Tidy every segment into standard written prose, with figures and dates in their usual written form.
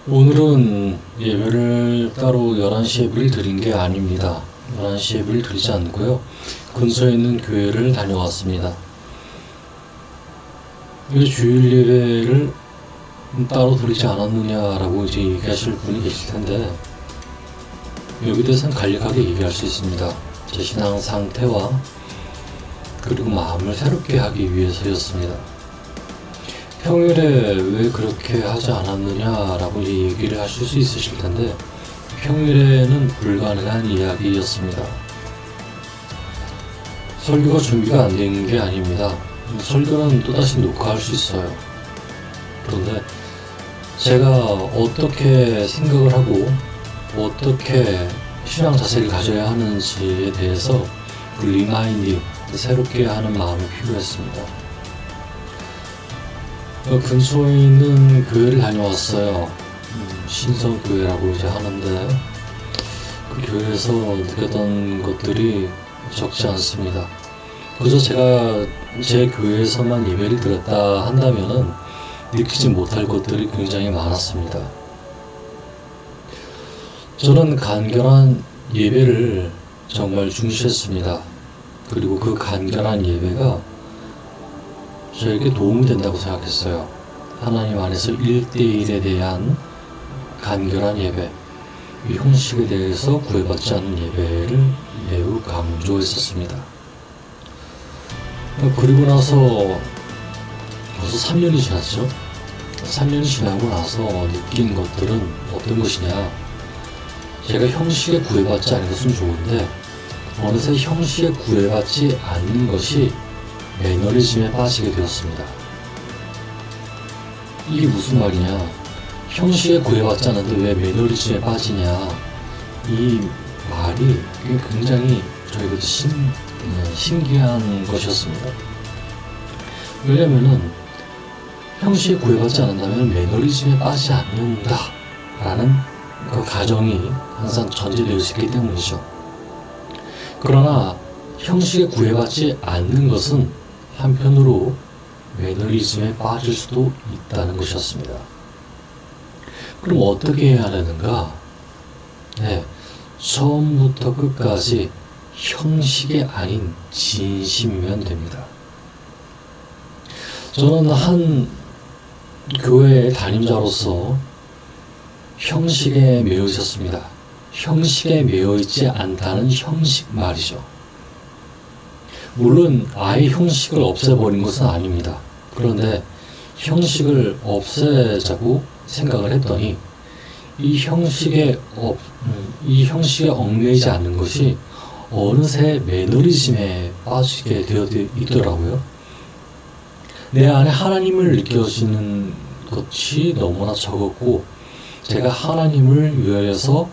오늘은 예배를 따로 11시 예배를 드린 게 아닙니다. 11시 예배를 드리지 않고요. 근처에 있는 교회를 다녀왔습니다. 왜 주일 예배를 따로 드리지 않았느냐라고 이제 얘기하실 분이 계실 텐데, 여기 대해서는 간략하게 얘기할 수 있습니다. 제 신앙 상태와 그리고 마음을 새롭게 하기 위해서였습니다. 평일에 왜 그렇게 하지 않았느냐라고 얘기를 하실 수 있으실 텐데, 평일에는 불가능한 이야기였습니다. 설교가 준비가 안 된 게 아닙니다. 설교는 또다시 녹화할 수 있어요. 그런데 제가 어떻게 생각을 하고 어떻게 신앙 자세를 가져야 하는지에 대해서 리마인딩, 새롭게 하는 마음이 필요했습니다. 근처에 있는 교회를 다녀왔어요. 신성교회라고 이제 하는데, 그 교회에서 느꼈던 것들이 적지 않습니다. 그저 제가 제 교회에서만 예배를 드렸다 한다면은 느끼지 못할 것들이 굉장히 많았습니다. 저는 간결한 예배를 정말 중시했습니다. 그리고 그 간결한 예배가 저에게 도움이 된다고 생각했어요. 하나님 안에서 1대1에 대한 간결한 예배, 이 형식에 대해서 구애받지 않는 예배를 매우 강조했었습니다. 그리고 나서 벌써 3년이 지났죠. 3년이 지나고 나서 느낀 것들은 어떤 것이냐, 제가 형식에 구애받지 않은 것은 좋은데 어느새 형식에 구애받지 않는 것이 매너리즘에 빠지게 되었습니다. 이게 무슨 말이냐, 형식에 구애받지 않는데 왜 매너리즘에 빠지냐, 이 말이 굉장히 저에게 신기한 것이었습니다. 왜냐면은 형식에 구애받지 않는다면 매너리즘에 빠지지 않는다 라는 그 가정이 항상 전제되어 있기 때문이죠. 그러나 형식에 구애받지 않는 것은 한편으로 매너리즘에 빠질 수도 있다는 것이었습니다. 그럼 어떻게 해야 하는가? 처음부터 끝까지 형식이 아닌 진심이면 됩니다. 저는 한 교회의 담임자로서 형식에 매여 있었습니다. 형식에 매여 있지 않다는 형식 말이죠. 물론 아예 형식을 없애버린 것은 아닙니다. 그런데 형식을 없애자고 생각을 했더니 이 형식에 얽매이지 않는 것이 어느새 매너리즘에 빠지게 되어 있더라고요. 내 안에 하나님을 느껴지는 것이 너무나 적었고, 제가 하나님을 위하여서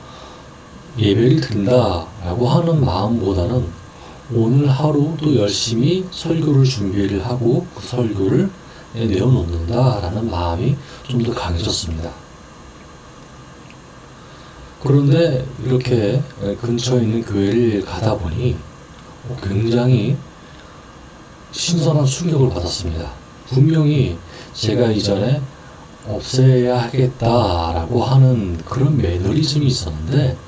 예배를 드린다라고 하는 마음보다는 오늘 하루 또 열심히 설교를 준비를 하고 그 설교를 내어놓는다라는 마음이 좀 더 강해졌습니다. 그런데 이렇게 근처에 있는 교회를 가다 보니 굉장히 신선한 충격을 받았습니다. 분명히 제가 이전에 없애야 하겠다라고 하는 그런 매너리즘이 있었는데,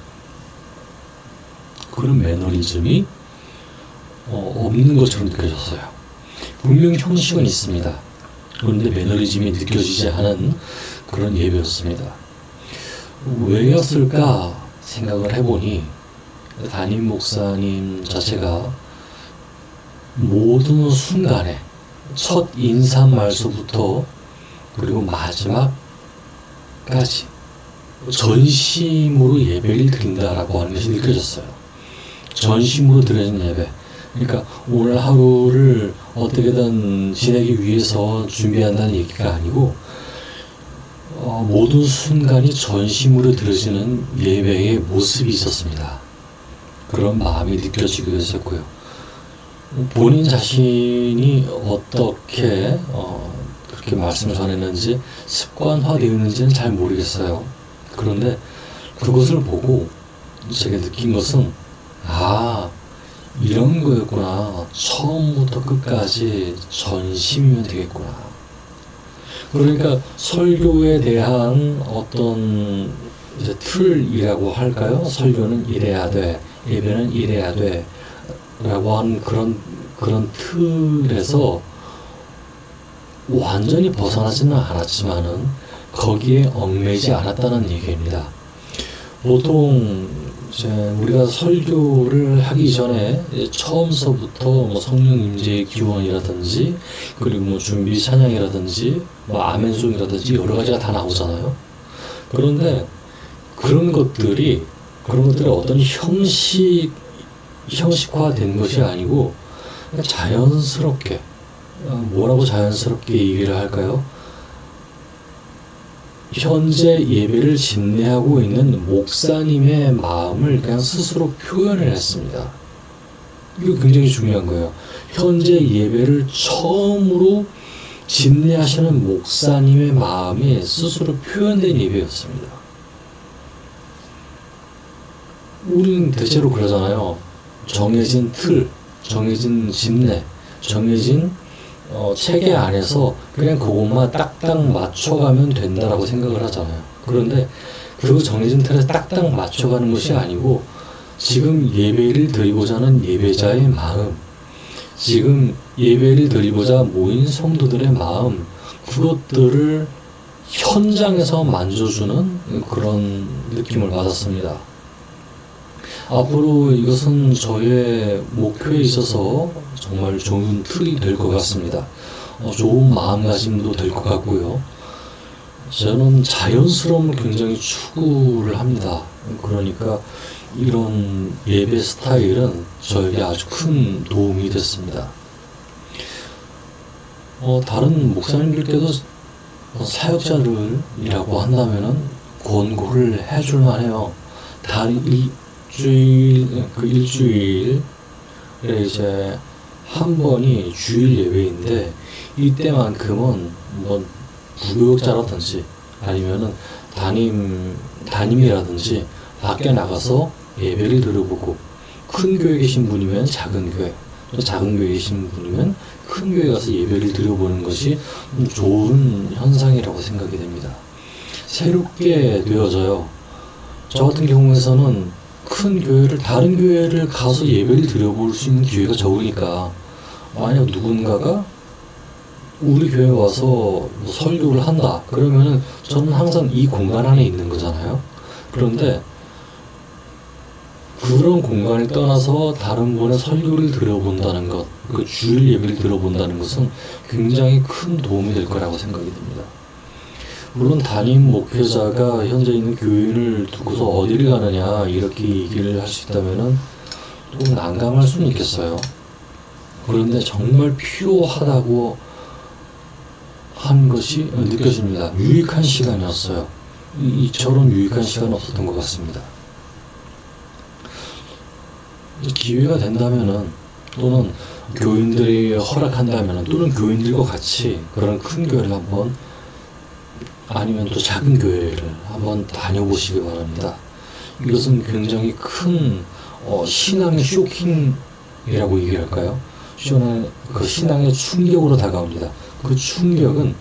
그런 매너리즘이 없는 것처럼 느껴졌어요. 분명히 형식은 있습니다. 그런데 매너리즘이 느껴지지 않은 그런 예배였습니다. 왜였을까 생각을 해보니, 담임 목사님 자체가 모든 순간에 첫 인사 말서부터 그리고 마지막까지 전심으로 예배를 드린다라고 하는 것이 느껴졌어요. 전심으로 드리는 예배. 그러니까 오늘 하루를 어떻게든 지내기 위해서 준비한다는 얘기가 아니고, 모든 순간이 전심으로 드려지는 예배의 모습이 있었습니다. 그런 마음이 느껴지기도 했었고요. 본인 자신이 어떻게 그렇게 말씀을 전했는지, 습관화되어 있는지는 잘 모르겠어요. 그런데 그것을 보고 제가 느낀 것은, 이런 거였구나. 처음부터 끝까지 전심이면 되겠구나. 그러니까 설교에 대한 어떤 이제 틀이라고 할까요? 설교는 이래야 돼, 예배는 이래야 돼 라고 하는 그런 틀에서 완전히 벗어나지는 않았지만은 거기에 얽매이지 않았다는 얘기입니다. 보통 이제 우리가 설교를 하기 전에 처음서부터 뭐 성령 임재의 기원이라든지 그리고 뭐 준비 찬양이라든지 뭐 아멘송이라든지 여러 가지가 다 나오잖아요. 그런데 그런 것들이 어떤 형식화된 것이 아니고 그냥 자연스럽게, 뭐라고 자연스럽게 얘기를 할까요? 현재 예배를 진행하고 있는 목사님의 마음을 그냥 스스로 표현을 했습니다. 이거 굉장히 중요한 거예요. 현재 예배를 처음으로 진행하시는 목사님의 마음이 스스로 표현된 예배였습니다. 우리는 대체로 그러잖아요. 정해진 틀, 정해진 집내, 정해진 체계 안에서 그냥 그것만 딱딱 맞춰가면 된다라고 생각을 하잖아요. 그런데 그 정해진 틀에 딱딱 맞춰가는 것이 아니고 지금 예배를 드리고자 하는 예배자의 마음, 지금 예배를 드리고자 모인 성도들의 마음, 그것들을 현장에서 만져주는 그런 느낌을 받았습니다. 앞으로 이것은 저의 목표에 있어서 정말 좋은 틀이 될 것 같습니다. 좋은 마음가짐도 될 것 같고요. 저는 자연스러움을 굉장히 추구를 합니다. 그러니까 이런 예배 스타일은 저에게 아주 큰 도움이 됐습니다. 다른 목사님들께도 사역자들이라고 한다면은 권고를 해줄 만해요. 일주일에 이제 한 번이 주일 예배인데 이때만큼은 뭐 부교육자라든지 아니면은 담임이라든지 밖에 나가서 예배를 들어보고, 큰 교회 계신 분이면 작은 교회, 또 작은 교회 계신 분이면 큰 교회 가서 예배를 드려보는 것이 좋은 현상이라고 생각이 됩니다. 새롭게 되어져요. 저 같은 경우에서는 큰 교회를, 다른 교회를 가서 예배를 드려볼 수 있는 기회가 적으니까, 만약 누군가가 우리 교회에 와서 뭐 설교를 한다 그러면은 저는 항상 이 공간 안에 있는 거잖아요. 그런데 그런 공간을 떠나서 다른 분의 설교를 들어본다는 것, 그 주일 예배를 들어본다는 것은 굉장히 큰 도움이 될 거라고 생각이 듭니다. 물론 담임 목회자가 현재 있는 교인을 두고서 어디를 가느냐 이렇게 얘기를 할 수 있다면은 좀 난감할 수는 있겠어요. 그런데 정말 필요하다고 한 것이 느껴집니다. 유익한 시간이었어요. 이처럼 유익한 시간은 없었던 것 같습니다. 기회가 된다면은, 또는 교인들이 허락한다면은, 또는 교인들과 같이 그런 큰 교회를 한번, 아니면 또 작은 교회를 한번 다녀보시기 바랍니다. 이것은 굉장히 큰 신앙의 쇼킹이라고 얘기할까요? 그 신앙의 충격으로 다가옵니다. 그 충격은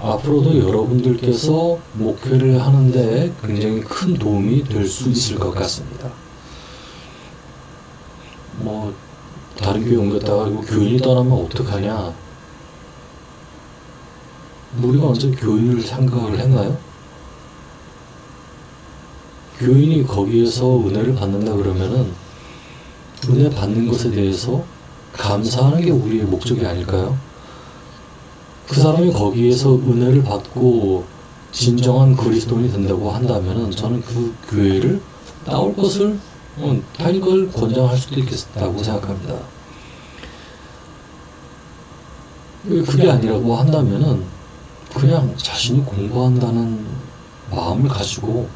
앞으로도 여러분들께서 목회를 하는데 굉장히 큰 도움이 될 수 있을 것 같습니다. 뭐 다른 교회 옮겼다가 이거 교인이 떠나면 어떡하냐? 우리가 언제 교인을 생각을 했나요? 교인이 거기에서 은혜를 받는다 그러면은 은혜 받는 것에 대해서 감사하는 게 우리의 목적이 아닐까요? 그 사람이 거기에서 은혜를 받고 진정한 그리스도인이 된다고 한다면은 저는 그 교회를 나올 것을 다닐 걸 권장할 수도 있겠다고 생각합니다. 그게 아니라고 한다면은 그냥 자신이 공부한다는 마음을 가지고,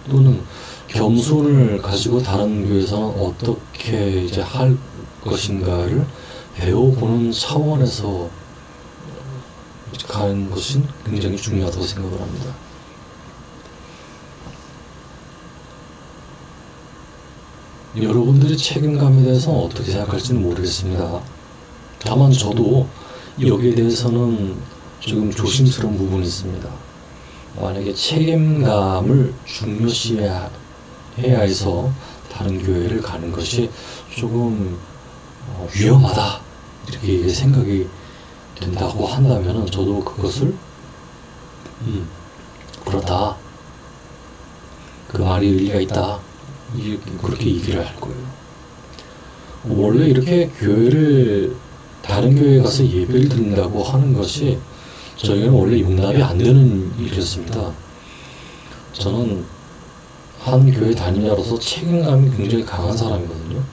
또는 겸손을 가지고 다른 교회에서는 어떻게 이제 할 것인가를 배워보는 차원에서 가는 것이 굉장히 중요하다고 생각을 합니다. 여러분들의 책임감에 대해서는 어떻게 생각할지는 모르겠습니다. 다만 저도 여기에 대해서는 조금 조심스러운 부분이 있습니다. 만약에 책임감을 중요시해야 해서 다른 교회를 가는 것이 조금 위험하다 이렇게 생각이 된다고 한다면 저도 그것을 그렇다, 그 말이 일리가 있다, 그렇게 얘기를 할 거예요. 원래 이렇게 다른 교회에 가서 예배를 드린다고 하는 것이 저희는 원래 용납이 안 되는 일이었습니다. 저는 한 교회 다니자로서 책임감이 굉장히 강한 사람이거든요.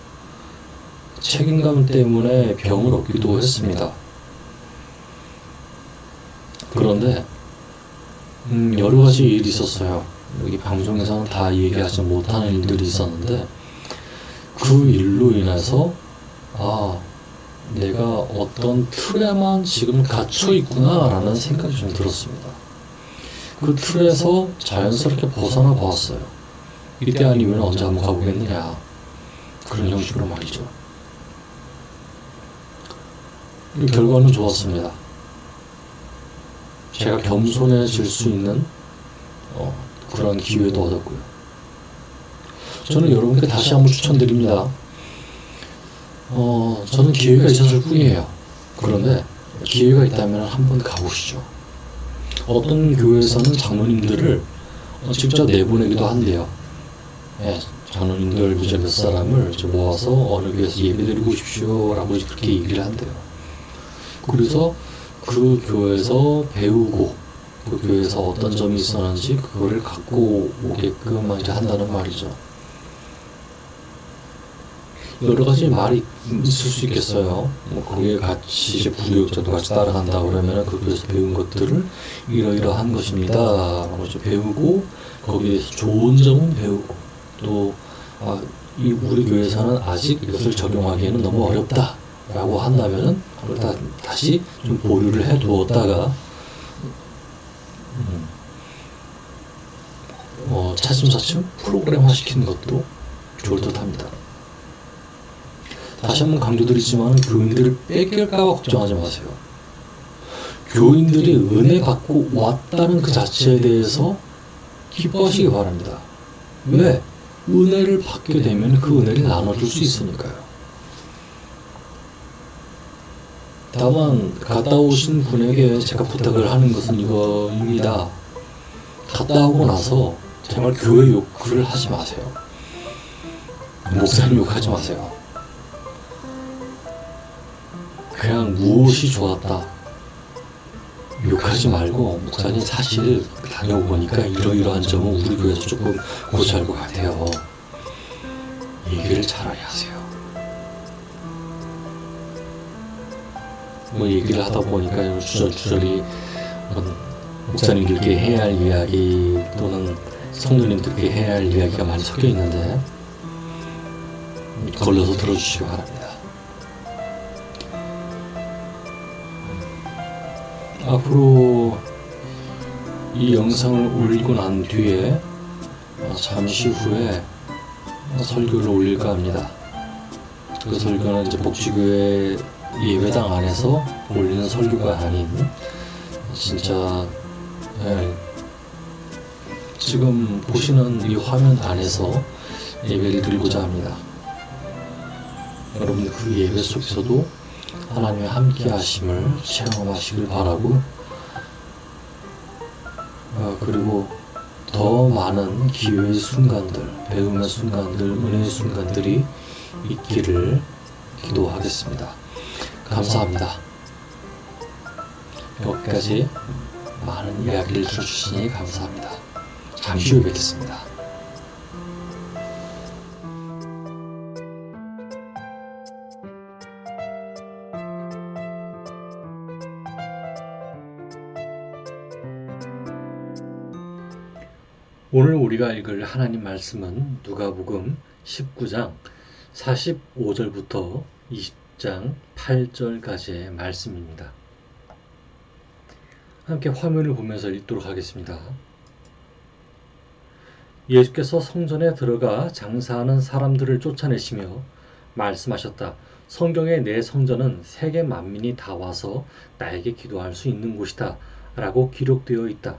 책임감 때문에 병을 얻기도 했습니다. 그런데 여러 가지 일이 있었어요. 여기 방송에서는 다 얘기하지 못하는 일들이 있었는데, 그 일로 인해서 내가 어떤 틀에만 지금 갇혀 있구나 라는 생각이 좀 들었습니다. 그 틀에서 자연스럽게 벗어나 보았어요. 이때 아니면 언제 한번 가보겠느냐, 그런 형식으로 말이죠. 결과는 좋았습니다. 제가 겸손해질 수 있는 그런 기회도 얻었고요. 저는 여러분께 다시 한번 추천드립니다. 저는 기회가 있었을 뿐이에요. 그런데 기회가 있다면 한번 가보시죠. 어떤 교회에서는 장로님들을 직접 내보내기도 한대요. 장로님들 이제 몇 사람을 모아서 어느 교회에서 예배드리고 오십시오 라고 그렇게 얘기를 한대요. 그래서 그 교회에서 배우고 그 교회에서 어떤 점이 있었는지 그거를 갖고 오게끔 이제 한다는 말이죠. 여러 가지 말이 있을 수 있겠어요. 거기에 같이 이제 부교육자도 같이 따라간다 그러면 그 교회에서 배운 것들을 이러이러한 것입니다 라고 이제 배우고, 거기에서 좋은 점은 배우고, 또 우리 교회에서는 아직 이것을 적용하기에는 너무 어렵다 라고 한다면은 그걸 다시 좀 보류를 해 두었다가 차츰차츰 프로그램화 시키는 것도 좋을 듯 합니다. 다시 한번 강조드리지만 교인들을 뺏길까 봐 걱정하지 마세요. 교인들이 은혜 받고 왔다는 그 자체에 대해서 기뻐하시기 바랍니다. 왜? 은혜를 받게 되면 그 은혜를 나눠줄 수 있으니까요. 다만 갔다 오신 분에게 제가 부탁을 하는 것은 이거입니다. 갔다 오고 나서 정말 교회 욕을 하지 마세요. 목사님 욕하지 마세요. 그냥 무엇이 좋았다 욕하지 말고, 목사님 사실 다녀보니까 이러이러한 점은 우리 교회에서 조금 고쳐야 할 것 같아요, 얘기를 차라리 하세요. 얘기를 하다 보니까 주저주저리 목사님들께 해야 할 이야기 또는 성도님들께 해야 할 이야기가 많이 섞여 있는데 걸러서 들어주시기 바랍니다. 앞으로 이 영상을 올리고 난 뒤에 잠시 후에 설교를 올릴까 합니다. 그 설교는 이제 복지교회 예배당 안에서 올리는 설교가 아닌, 진짜 지금 보시는 이 화면 안에서 예배를 드리고자 합니다. 여러분들 그 예배 속에서도 하나님의 함께 하심을 체험하시길 바라고, 그리고 더 많은 기회의 순간들, 배움의 순간들, 은혜의 순간들이 있기를 기도하겠습니다. 감사합니다. 여기까지 많은 이야기를 들어주시니 감사합니다. 잠시 후에 뵙겠습니다. 오늘 우리가 읽을 하나님 말씀은 누가복음 19장 45절부터 20장 8절까지의 말씀입니다. 함께 화면을 보면서 읽도록 하겠습니다. 예수께서 성전에 들어가 장사하는 사람들을 쫓아내시며 말씀하셨다. 성경의 내 성전은 세계 만민이 다 와서 나에게 기도할 수 있는 곳이다 라고 기록되어 있다.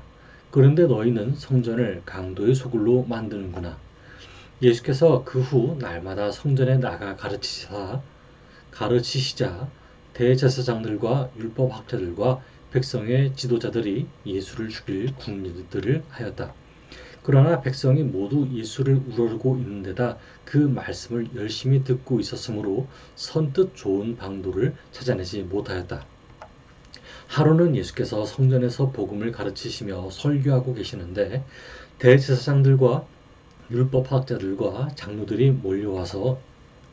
그런데 너희는 성전을 강도의 소굴로 만드는구나. 예수께서 그 후 날마다 성전에 나가 가르치시자 대제사장들과 율법학자들과 백성의 지도자들이 예수를 죽일 궁리들을 하였다. 그러나 백성이 모두 예수를 우러르고 있는 데다 그 말씀을 열심히 듣고 있었으므로 선뜻 좋은 방도를 찾아내지 못하였다. 하루는 예수께서 성전에서 복음을 가르치시며 설교하고 계시는데 대제사장들과 율법학자들과 장로들이 몰려와서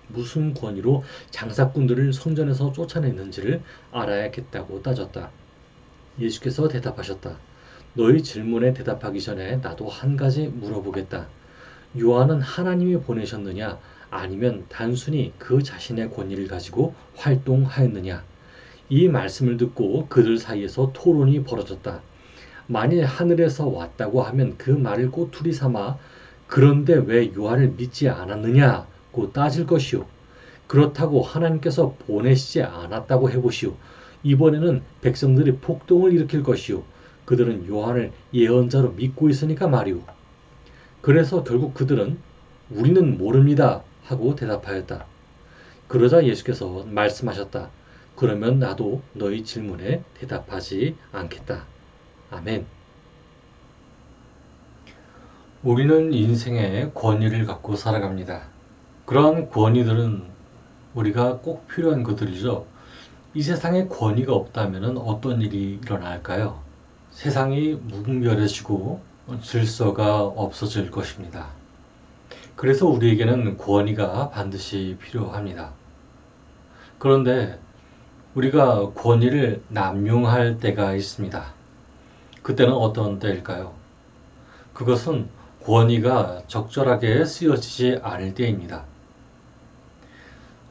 무슨 권위로 장사꾼들을 성전에서 쫓아냈는지를 알아야겠다고 따졌다. 예수께서 대답하셨다. 너희 질문에 대답하기 전에 나도 한 가지 물어보겠다. 요한은 하나님이 보내셨느냐 아니면 단순히 그 자신의 권위를 가지고 활동하였느냐? 이 말씀을 듣고 그들 사이에서 토론이 벌어졌다. 만일 하늘에서 왔다고 하면 그 말을 꼬투리 삼아 그런데 왜 요한을 믿지 않았느냐고 따질 것이요. 그렇다고 하나님께서 보내시지 않았다고 해보시오. 이번에는 백성들이 폭동을 일으킬 것이요. 그들은 요한을 예언자로 믿고 있으니까 말이오. 그래서 결국 그들은 우리는 모릅니다 하고 대답하였다. 그러자 예수께서 말씀하셨다. 그러면 나도 너희 질문에 대답하지 않겠다. 아멘. 우리는 인생에 권위를 갖고 살아갑니다. 그러한 권위들은 우리가 꼭 필요한 것들이죠. 이 세상에 권위가 없다면 어떤 일이 일어날까요? 세상이 무분별해지고 질서가 없어질 것입니다. 그래서 우리에게는 권위가 반드시 필요합니다. 그런데 우리가 권위를 남용할 때가 있습니다. 그때는 어떤 때일까요? 그것은 권위가 적절하게 쓰여지지 않을 때입니다.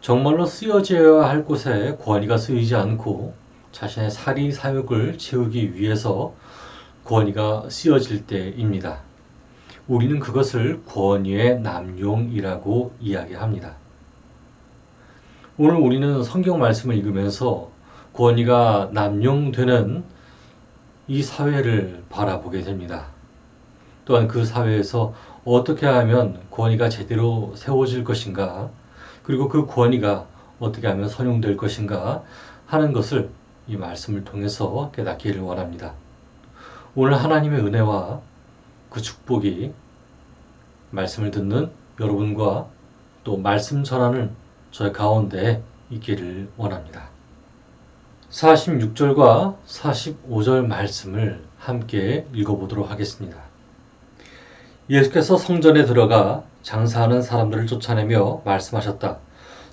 정말로 쓰여져야 할 곳에 권위가 쓰이지 않고 자신의 사리 사욕을 채우기 위해서 권위가 쓰여질 때입니다. 우리는 그것을 권위의 남용이라고 이야기합니다. 오늘 우리는 성경 말씀을 읽으면서 권위가 남용되는 이 사회를 바라보게 됩니다. 또한 그 사회에서 어떻게 하면 권위가 제대로 세워질 것인가, 그리고 그 권위가 어떻게 하면 선용될 것인가 하는 것을 이 말씀을 통해서 깨닫기를 원합니다. 오늘 하나님의 은혜와 그 축복이 말씀을 듣는 여러분과 또 말씀 전하는 저의 가운데 있기를 원합니다. 46절과 45절 말씀을 함께 읽어보도록 하겠습니다. 예수께서 성전에 들어가 장사하는 사람들을 쫓아내며 말씀하셨다.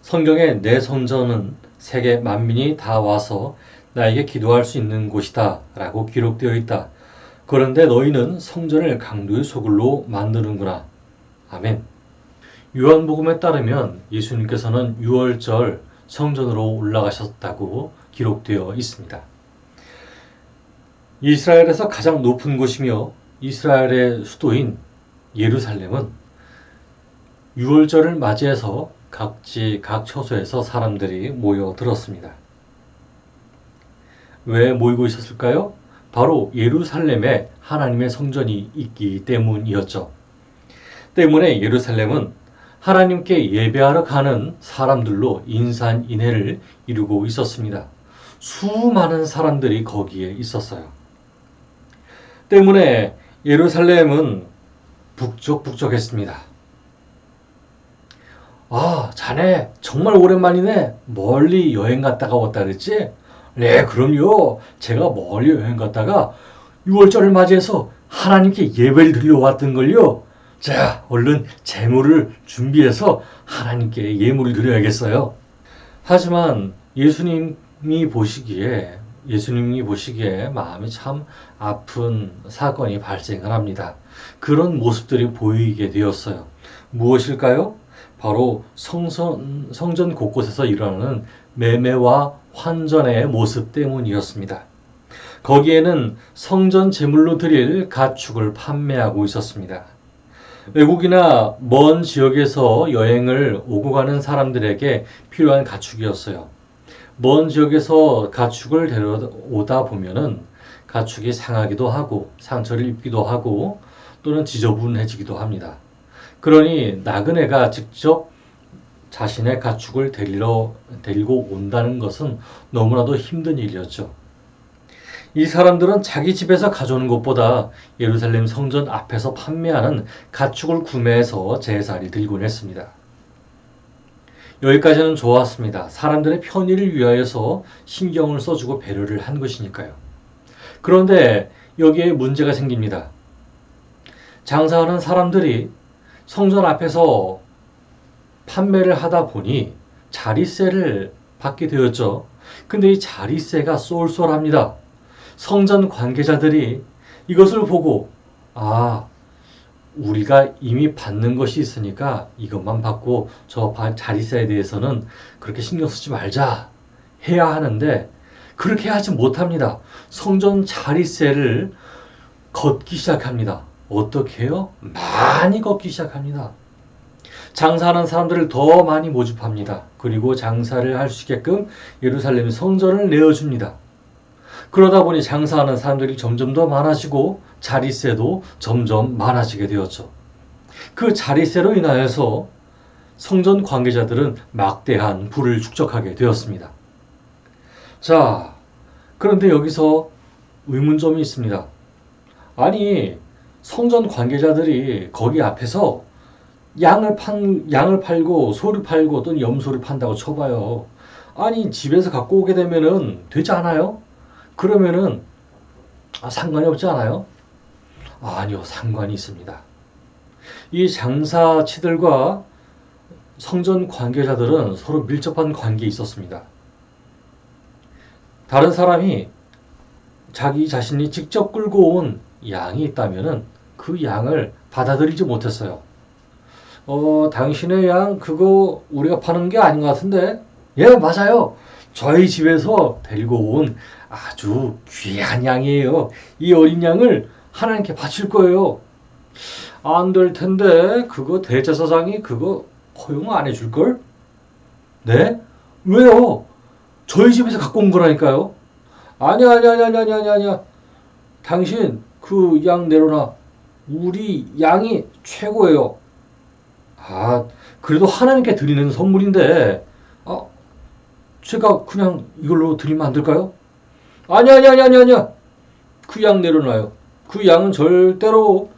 성경에 내 성전은 세계 만민이 다 와서 나에게 기도할 수 있는 곳이다 라고 기록되어 있다. 그런데 너희는 성전을 강도의 소굴로 만드는구나. 아멘. 요한복음에 따르면 예수님께서는 6월절 성전으로 올라가셨다고 기록되어 있습니다. 이스라엘에서 가장 높은 곳이며 이스라엘의 수도인 예루살렘은 6월절을 맞이해서 각 처소에서 사람들이 모여들었습니다. 왜 모이고 있었을까요? 바로 예루살렘에 하나님의 성전이 있기 때문이었죠. 때문에 예루살렘은 하나님께 예배하러 가는 사람들로 인산인해를 이루고 있었습니다. 수많은 사람들이 거기에 있었어요. 때문에 예루살렘은 북적북적했습니다. 아, 자네 정말 오랜만이네. 멀리 여행 갔다가 왔다 그랬지? 네, 그럼요. 제가 멀리 여행 갔다가 6월절을 맞이해서 하나님께 예배를 드리러 왔던걸요. 자, 얼른 제물을 준비해서 하나님께 예물을 드려야겠어요. 하지만 예수님이 보시기에 마음이 참 아픈 사건이 발생을 합니다. 그런 모습들이 보이게 되었어요. 무엇일까요? 바로 성전 곳곳에서 일어나는 매매와 환전의 모습 때문이었습니다. 거기에는 성전 제물로 드릴 가축을 판매하고 있었습니다. 외국이나 먼 지역에서 여행을 오고 가는 사람들에게 필요한 가축이었어요. 먼 지역에서 가축을 데려오다 보면은 가축이 상하기도 하고 상처를 입기도 하고 또는 지저분해지기도 합니다. 그러니 나그네가 직접 자신의 가축을 데리고 온다는 것은 너무나도 힘든 일이었죠. 이 사람들은 자기 집에서 가져오는 것보다 예루살렘 성전 앞에서 판매하는 가축을 구매해서 제사를 드리곤 했습니다. 여기까지는 좋았습니다. 사람들의 편의를 위하여서 신경을 써주고 배려를 한 것이니까요. 그런데 여기에 문제가 생깁니다. 장사하는 사람들이 성전 앞에서 판매를 하다 보니 자릿세를 받게 되었죠. 근데 이 자릿세가 쏠쏠합니다. 성전 관계자들이 이것을 보고 우리가 이미 받는 것이 있으니까 이것만 받고 저 자릿세에 대해서는 그렇게 신경 쓰지 말자 해야 하는데 그렇게 하지 못합니다. 성전 자릿세를 걷기 시작합니다. 어떻게 해요? 많이 걷기 시작합니다. 장사하는 사람들을 더 많이 모집합니다. 그리고 장사를 할 수 있게끔 예루살렘 성전을 내어줍니다. 그러다 보니 장사하는 사람들이 점점 더 많아지고 자릿세도 점점 많아지게 되었죠. 그 자릿세로 인하여서 성전 관계자들은 막대한 부를 축적하게 되었습니다. 자, 그런데 여기서 의문점이 있습니다. 아니, 성전 관계자들이 거기 앞에서 양을 팔고 소를 팔고 또는 염소를 판다고 쳐봐요. 아니, 집에서 갖고 오게 되면은 되지 않아요? 그러면은 상관이 없지 않아요? 아니요, 상관이 있습니다. 이 장사치들과 성전 관계자들은 서로 밀접한 관계에 있었습니다. 다른 사람이 자기 자신이 직접 끌고 온 양이 있다면은 그 양을 받아들이지 못했어요. 당신의 양 그거 우리가 파는 게 아닌 것 같은데? 예, 맞아요. 저희 집에서 데리고 온 아주 귀한 양이에요. 이 어린 양을 하나님께 바칠 거예요. 안 될 텐데 그거 대제사장이 그거 허용 안 해줄걸? 네? 왜요? 저희 집에서 갖고 온 거라니까요. 아니야. 당신 그 양 내려놔. 우리 양이 최고예요. 그래도 하나님께 드리는 선물인데 제가 그냥 이걸로 드리면 안 될까요? 아니야. 그 양 내려놔요. 그 양은 절대로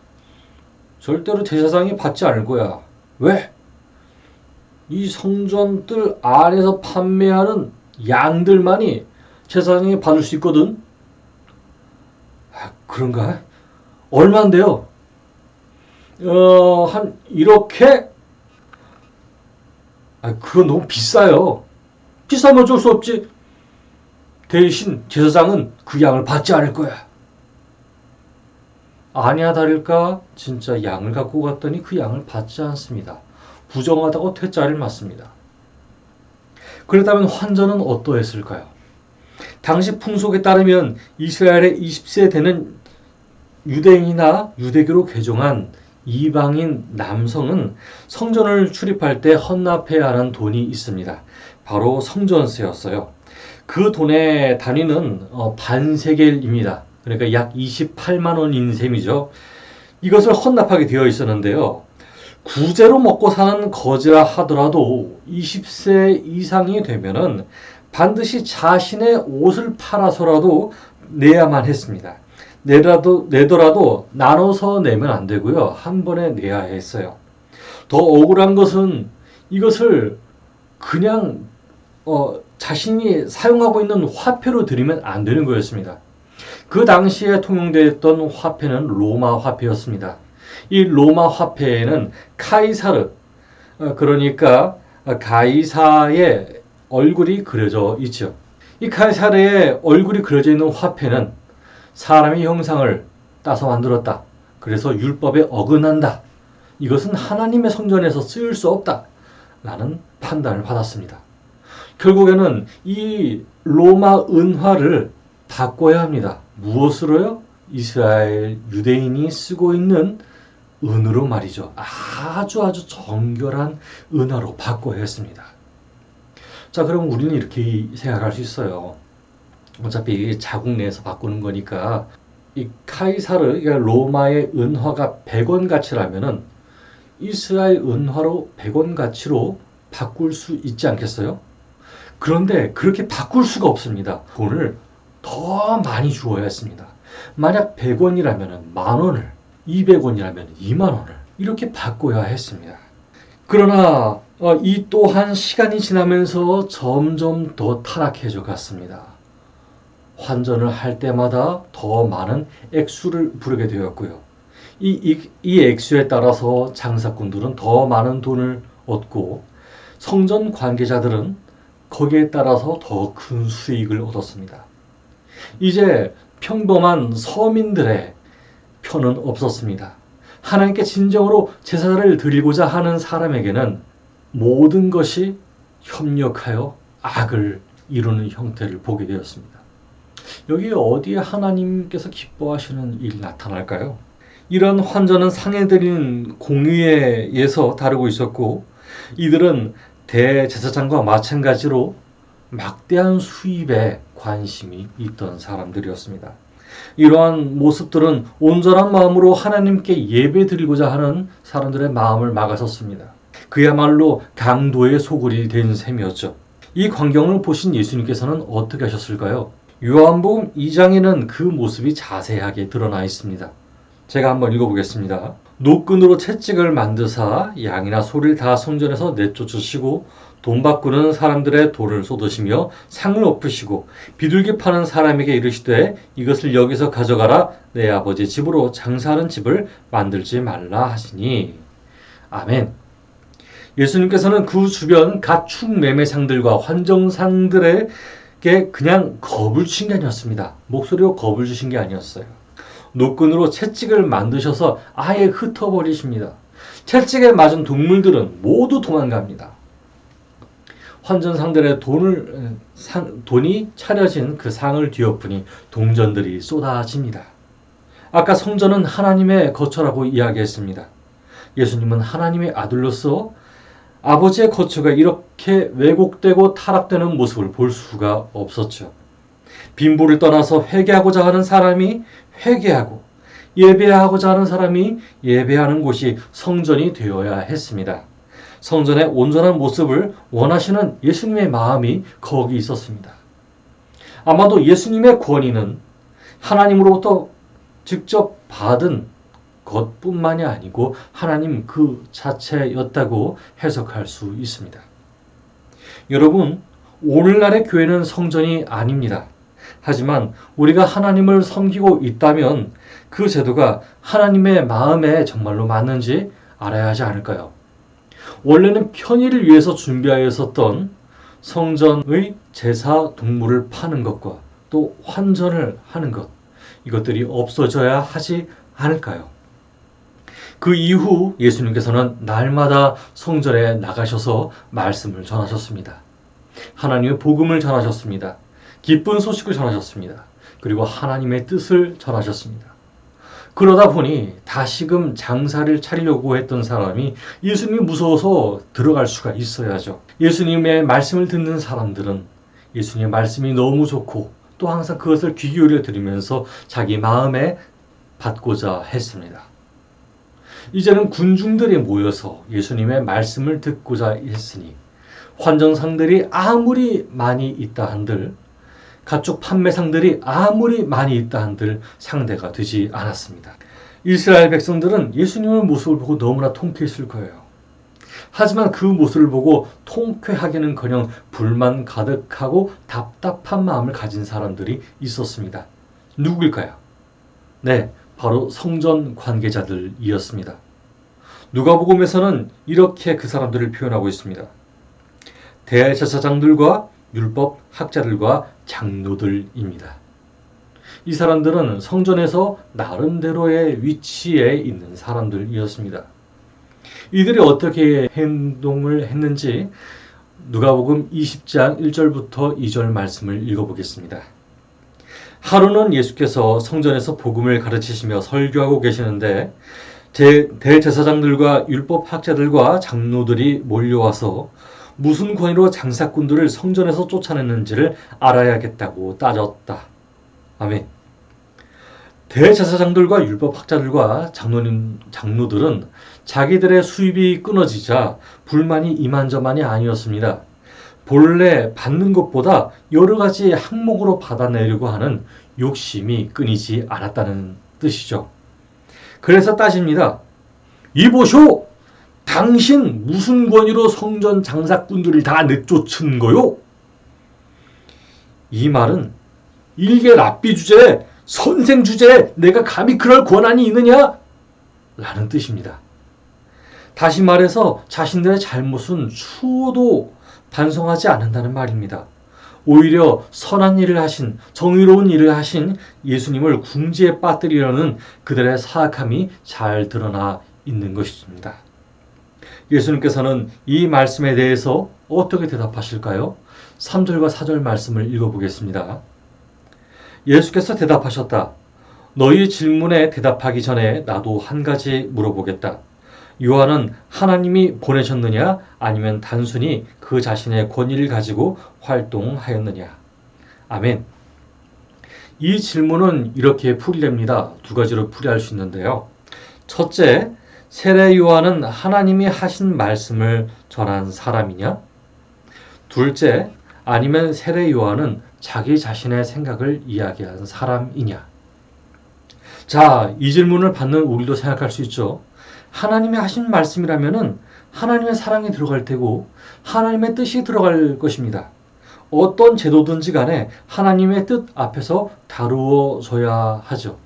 제사장이 받지 않을 거야. 왜? 이 성전들 안에서 판매하는 양들만이 제사장이 받을 수 있거든. 그런가? 얼마인데요? 이렇게? 그건 너무 비싸요. 비싸면 어쩔 수 없지. 대신 제사장은 그 양을 받지 않을 거야. 아니야 다를까? 진짜 양을 갖고 갔더니 그 양을 받지 않습니다. 부정하다고 퇴짜를 맞습니다. 그렇다면 환전은 어떠했을까요? 당시 풍속에 따르면 이스라엘의 20세 되는 유대인이나 유대교로 개종한 이방인 남성은 성전을 출입할 때 헌납해야 하는 돈이 있습니다. 바로 성전세였어요. 그 돈의 단위는 반세겔입니다. 그러니까 약 28만 원인 셈이죠. 이것을 헌납하게 되어 있었는데요. 구제로 먹고 사는 거지라 하더라도 20세 이상이 되면은 반드시 자신의 옷을 팔아서라도 내야만 했습니다. 내더라도 나눠서 내면 안 되고요. 한 번에 내야 했어요. 더 억울한 것은 이것을 그냥 자신이 사용하고 있는 화폐로 드리면 안 되는 거였습니다. 그 당시에 통용되었던 화폐는 로마 화폐였습니다. 이 로마 화폐에는 카이사르, 그러니까 가이사의 얼굴이 그려져 있죠. 이 카이사르의 얼굴이 그려져 있는 화폐는 사람의 형상을 따서 만들었다. 그래서 율법에 어긋난다. 이것은 하나님의 성전에서 쓰일 수 없다. 라는 판단을 받았습니다. 결국에는 이 로마 은화를 바꿔야 합니다. 무엇으로요? 이스라엘 유대인이 쓰고 있는 은으로 말이죠. 아주 정결한 은하로 바꿔야 했습니다. 자, 그럼 우리는 이렇게 생각할 수 있어요. 어차피 자국 내에서 바꾸는 거니까 이 카이사르, 그러니까 로마의 은화가 100원 가치라면은 이스라엘 은화로 100원 가치로 바꿀 수 있지 않겠어요? 그런데 그렇게 바꿀 수가 없습니다. 돈을 더 많이 주어야 했습니다. 만약 100원이라면 만 원을, 200원이라면 2만 원을 이렇게 바꿔야 했습니다. 그러나 이 또한 시간이 지나면서 점점 더 타락해져 갔습니다. 환전을 할 때마다 더 많은 액수를 부르게 되었고요. 이 액수에 따라서 장사꾼들은 더 많은 돈을 얻고 성전 관계자들은 거기에 따라서 더 큰 수익을 얻었습니다. 이제 평범한 서민들의 편은 없었습니다. 하나님께 진정으로 제사를 드리고자 하는 사람에게는 모든 것이 협력하여 악을 이루는 형태를 보게 되었습니다. 여기 어디에 하나님께서 기뻐하시는 일이 나타날까요? 이런 환전은 상해드린 공의에 의해서 다루고 있었고, 이들은 대제사장과 마찬가지로 막대한 수입에 관심이 있던 사람들이었습니다. 이러한 모습들은 온전한 마음으로 하나님께 예배드리고자 하는 사람들의 마음을 막아섰습니다. 그야말로 강도의 소굴이 된 셈이었죠. 이 광경을 보신 예수님께서는 어떻게 하셨을까요? 요한복음 2장에는 그 모습이 자세하게 드러나 있습니다. 제가 한번 읽어보겠습니다. 노끈으로 채찍을 만드사 양이나 소를 다 성전에서 내쫓으시고 돈 바꾸는 사람들의 돌을 쏟으시며 상을 엎으시고 비둘기 파는 사람에게 이르시되 이것을 여기서 가져가라, 내 아버지 집으로 장사하는 집을 만들지 말라 하시니. 아멘. 예수님께서는 그 주변 가축 매매상들과 환정상들에게 그냥 겁을 주신 게 아니었습니다. 목소리로 겁을 주신 게 아니었어요. 노끈으로 채찍을 만드셔서 아예 흩어버리십니다. 채찍에 맞은 동물들은 모두 도망갑니다. 환전상들의 돈이 차려진 그 상을 뒤엎으니 동전들이 쏟아집니다. 아까 성전은 하나님의 거처라고 이야기했습니다. 예수님은 하나님의 아들로서 아버지의 거처가 이렇게 왜곡되고 타락되는 모습을 볼 수가 없었죠. 빈부를 떠나서 회개하고자 하는 사람이 회개하고 예배하고자 하는 사람이 예배하는 곳이 성전이 되어야 했습니다. 성전의 온전한 모습을 원하시는 예수님의 마음이 거기 있었습니다. 아마도 예수님의 권위는 하나님으로부터 직접 받은 것뿐만이 아니고 하나님 그 자체였다고 해석할 수 있습니다. 여러분, 오늘날의 교회는 성전이 아닙니다. 하지만 우리가 하나님을 섬기고 있다면 그 제도가 하나님의 마음에 정말로 맞는지 알아야 하지 않을까요? 원래는 편의를 위해서 준비하였었던 성전의 제사 동물을 파는 것과 또 환전을 하는 것, 이것들이 없어져야 하지 않을까요? 그 이후 예수님께서는 날마다 성전에 나가셔서 말씀을 전하셨습니다. 하나님의 복음을 전하셨습니다. 기쁜 소식을 전하셨습니다. 그리고 하나님의 뜻을 전하셨습니다. 그러다 보니 다시금 장사를 차리려고 했던 사람이 예수님이 무서워서 들어갈 수가 있어야죠. 예수님의 말씀을 듣는 사람들은 예수님의 말씀이 너무 좋고 또 항상 그것을 귀 기울여 들으면서 자기 마음에 받고자 했습니다. 이제는 군중들이 모여서 예수님의 말씀을 듣고자 했으니 환전상들이 아무리 많이 있다 한들, 가축 판매상들이 아무리 많이 있다 한들 상대가 되지 않았습니다. 이스라엘 백성들은 예수님의 모습을 보고 너무나 통쾌했을 거예요. 하지만 그 모습을 보고 통쾌하기는커녕 불만 가득하고 답답한 마음을 가진 사람들이 있었습니다. 누구일까요? 네, 바로 성전 관계자들이었습니다. 누가복음에서는 이렇게 그 사람들을 표현하고 있습니다. 대제사장들과 율법 학자들과 장로들입니다. 이 사람들은 성전에서 나름대로의 위치에 있는 사람들이었습니다. 이들이 어떻게 행동을 했는지 누가복음 20장 1절부터 2절 말씀을 읽어보겠습니다. 하루는 예수께서 성전에서 복음을 가르치시며 설교하고 계시는데 대제사장들과 율법학자들과 장로들이 몰려와서 무슨 권위로 장사꾼들을 성전에서 쫓아냈는지를 알아야겠다고 따졌다. 아멘. 대제사장들과 율법학자들과 장로들은 자기들의 수입이 끊어지자 불만이 이만저만이 아니었습니다. 본래 받는 것보다 여러 가지 항목으로 받아내려고 하는 욕심이 끊이지 않았다는 뜻이죠. 그래서 따집니다. 이보쇼! 당신 무슨 권위로 성전 장사꾼들을 다 내쫓은 거요? 이 말은 일개 랍비 주제에 선생 주제에 내가 감히 그럴 권한이 있느냐? 라는 뜻입니다. 다시 말해서 자신들의 잘못은 추호도 반성하지 않는다는 말입니다. 오히려 선한 일을 하신, 정의로운 일을 하신 예수님을 궁지에 빠뜨리려는 그들의 사악함이 잘 드러나 있는 것입니다. 예수님께서는 이 말씀에 대해서 어떻게 대답하실까요? 3절과 4절 말씀을 읽어보겠습니다. 예수께서 대답하셨다. 너희 질문에 대답하기 전에 나도 한 가지 물어보겠다. 요한은 하나님이 보내셨느냐 아니면 단순히 그 자신의 권위를 가지고 활동하였느냐? 아멘. 이 질문은 이렇게 풀이됩니다. 두 가지로 풀이할 수 있는데요. 첫째, 세례 요한은 하나님이 하신 말씀을 전한 사람이냐? 둘째, 아니면 세례 요한은 자기 자신의 생각을 이야기한 사람이냐? 자, 이 질문을 받는 우리도 생각할 수 있죠. 하나님이 하신 말씀이라면은 하나님의 사랑이 들어갈 테고 하나님의 뜻이 들어갈 것입니다. 어떤 제도든지 간에 하나님의 뜻 앞에서 다루어져야 하죠.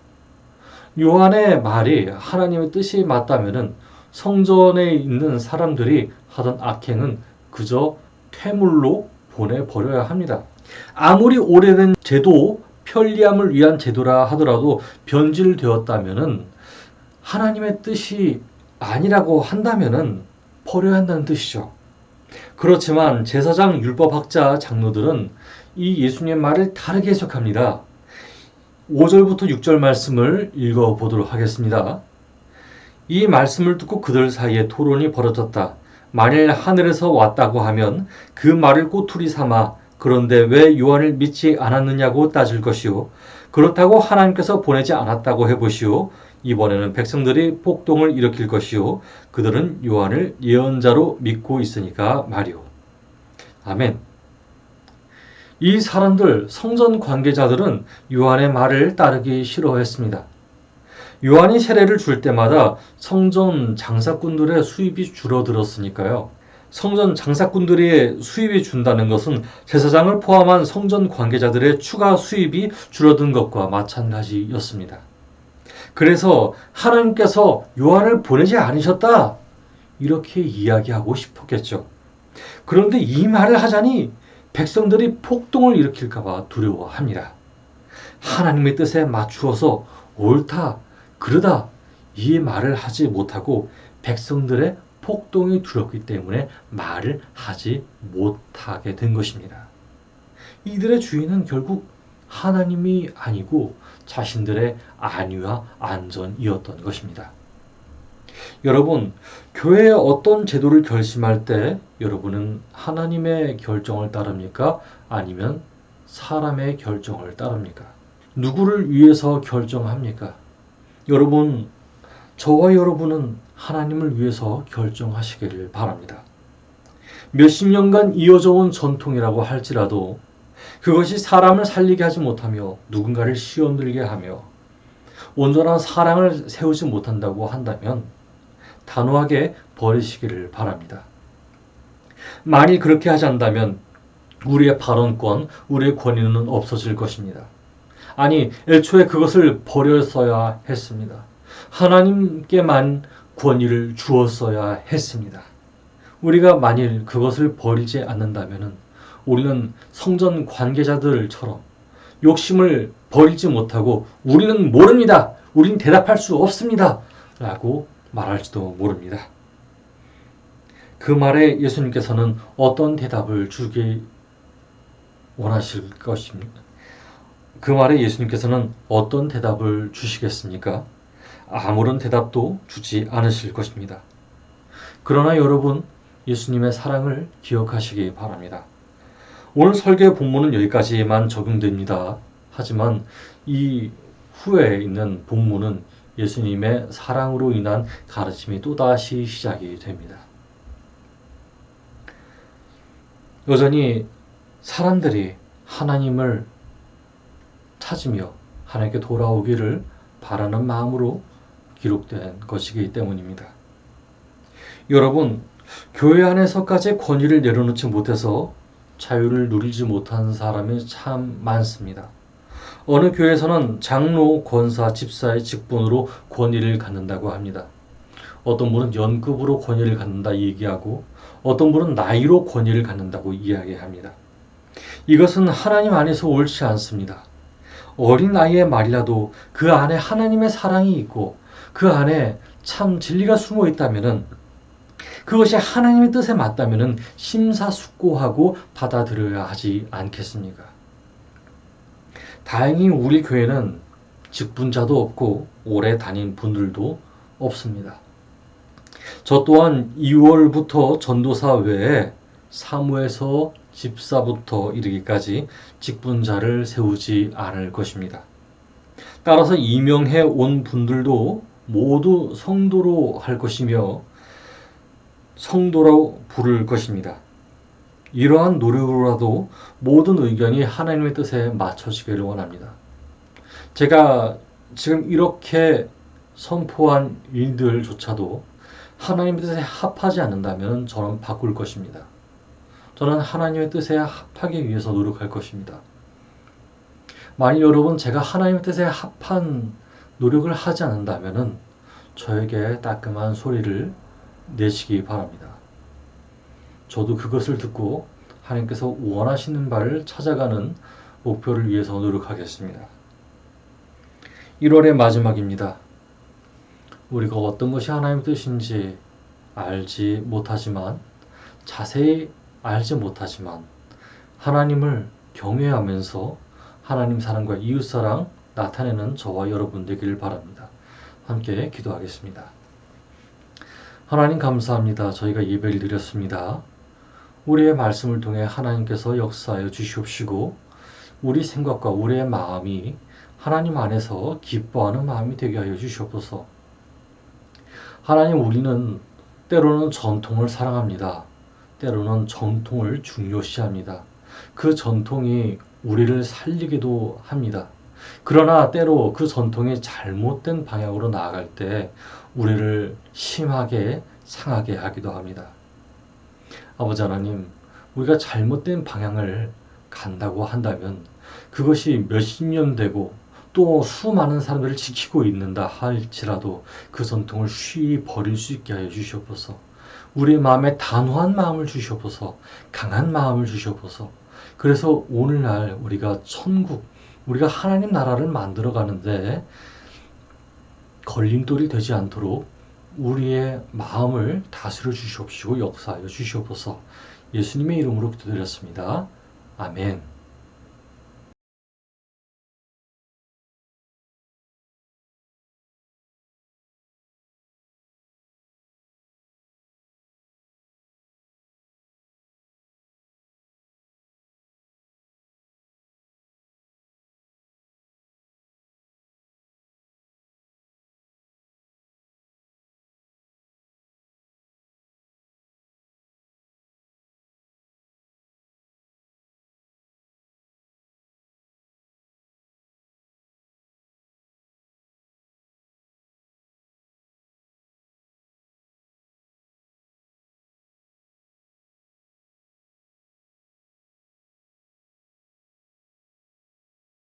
요한의 말이 하나님의 뜻이 맞다면은 성전에 있는 사람들이 하던 악행은 그저 퇴물로 보내버려야 합니다. 아무리 오래된 제도, 편리함을 위한 제도라 하더라도 변질되었다면은 하나님의 뜻이 아니라고 한다면은 버려야 한다는 뜻이죠. 그렇지만 제사장, 율법학자, 장로들은 이 예수님의 말을 다르게 해석합니다. 5절부터 6절 말씀을 읽어보도록 하겠습니다. 이 말씀을 듣고 그들 사이에 토론이 벌어졌다. 만일 하늘에서 왔다고 하면 그 말을 꼬투리 삼아 그런데 왜 요한을 믿지 않았느냐고 따질 것이요. 그렇다고 하나님께서 보내지 않았다고 해보시오. 이번에는 백성들이 폭동을 일으킬 것이요. 그들은 요한을 예언자로 믿고 있으니까 말이오. 아멘. 이 사람들, 성전 관계자들은 요한의 말을 따르기 싫어했습니다. 요한이 세례를 줄 때마다 성전 장사꾼들의 수입이 줄어들었으니까요. 성전 장사꾼들의 수입이 준다는 것은 제사장을 포함한 성전 관계자들의 추가 수입이 줄어든 것과 마찬가지였습니다. 그래서 하나님께서 요한을 보내지 않으셨다 이렇게 이야기하고 싶었겠죠. 그런데 이 말을 하자니 백성들이 폭동을 일으킬까봐 두려워합니다. 하나님의 뜻에 맞추어서 옳다, 그러다 이 말을 하지 못하고 백성들의 폭동이 두렵기 때문에 말을 하지 못하게 된 것입니다. 이들의 주인은 결국 하나님이 아니고 자신들의 안위와 안전이었던 것입니다. 여러분, 교회의 어떤 제도를 결심할 때 여러분은 하나님의 결정을 따릅니까? 아니면 사람의 결정을 따릅니까? 누구를 위해서 결정합니까? 여러분, 저와 여러분은 하나님을 위해서 결정하시기를 바랍니다. 몇십 년간 이어져 온 전통이라고 할지라도 그것이 사람을 살리게 하지 못하며 누군가를 시험 들게 하며 온전한 사랑을 세우지 못한다고 한다면 단호하게 버리시기를 바랍니다. 만일 그렇게 하지 않는다면 우리의 발언권, 우리의 권위는 없어질 것입니다. 아니, 애초에 그것을 버렸어야 했습니다. 하나님께만 권위를 주었어야 했습니다. 우리가 만일 그것을 버리지 않는다면 우리는 성전 관계자들처럼 욕심을 버리지 못하고 우리는 모릅니다. 우리는 대답할 수 없습니다. 라고 말할지도 모릅니다. 그 말에 예수님께서는 어떤 대답을 주기 원하실 것입니까? 그 말에 예수님께서는 어떤 대답을 주시겠습니까? 아무런 대답도 주지 않으실 것입니다. 그러나 여러분, 예수님의 사랑을 기억하시기 바랍니다. 오늘 설교의 본문은 여기까지만 적용됩니다. 하지만 이 후에 있는 본문은 예수님의 사랑으로 인한 가르침이 또다시 시작이 됩니다. 여전히 사람들이 하나님을 찾으며 하나님께 돌아오기를 바라는 마음으로 기록된 것이기 때문입니다. 여러분, 교회 안에서까지 권위를 내려놓지 못해서 자유를 누리지 못한 사람이 참 많습니다. 어느 교회에서는 장로, 권사, 집사의 직분으로 권위를 갖는다고 합니다. 어떤 분은 연급으로 권위를 갖는다 얘기하고 어떤 분은 나이로 권위를 갖는다고 이야기합니다. 이것은 하나님 안에서 옳지 않습니다. 어린 아이의 말이라도 그 안에 하나님의 사랑이 있고 그 안에 참 진리가 숨어 있다면 그것이 하나님의 뜻에 맞다면 심사숙고하고 받아들여야 하지 않겠습니까? 다행히 우리 교회는 직분자도 없고 오래 다닌 분들도 없습니다. 저 또한 2월부터 전도사 외에 사무에서 집사부터 이르기까지 직분자를 세우지 않을 것입니다. 따라서 임명해 온 분들도 모두 성도로 할 것이며 성도로 부를 것입니다. 이러한 노력으로라도 모든 의견이 하나님의 뜻에 맞춰지기를 원합니다. 제가 지금 이렇게 선포한 일들조차도 하나님의 뜻에 합하지 않는다면 저는 바꿀 것입니다. 저는 하나님의 뜻에 합하기 위해서 노력할 것입니다. 만일 여러분 제가 하나님의 뜻에 합한 노력을 하지 않는다면 저에게 따끔한 소리를 내시기 바랍니다. 저도 그것을 듣고 하나님께서 원하시는 바를 찾아가는 목표를 위해서 노력하겠습니다. 1월의 마지막입니다. 우리가 어떤 것이 하나님의 뜻인지 알지 못하지만 자세히 알지 못하지만 하나님을 경외하면서 하나님 사랑과 이웃 사랑 나타내는 저와 여러분 되기를 바랍니다. 함께 기도하겠습니다. 하나님 감사합니다. 저희가 예배를 드렸습니다. 우리의 말씀을 통해 하나님께서 역사하여 주시옵시고 우리 생각과 우리의 마음이 하나님 안에서 기뻐하는 마음이 되게 하여 주시옵소서. 하나님, 우리는 때로는 전통을 사랑합니다. 때로는 전통을 중요시합니다. 그 전통이 우리를 살리기도 합니다. 그러나 때로 그 전통이 잘못된 방향으로 나아갈 때 우리를 심하게 상하게 하기도 합니다. 아버지 하나님, 우리가 잘못된 방향을 간다고 한다면 그것이 몇십 년 되고 또 수많은 사람들을 지키고 있는다 할지라도 그 전통을 쉬이 버릴 수 있게 하여 주시옵소서. 우리의 마음에 단호한 마음을 주시옵소서. 강한 마음을 주시옵소서. 그래서 오늘날 우리가 천국, 우리가 하나님 나라를 만들어 가는데 걸림돌이 되지 않도록 우리의 마음을 다스려 주시옵시고 역사하여 주시옵소서. 예수님의 이름으로 기도드렸습니다. 아멘.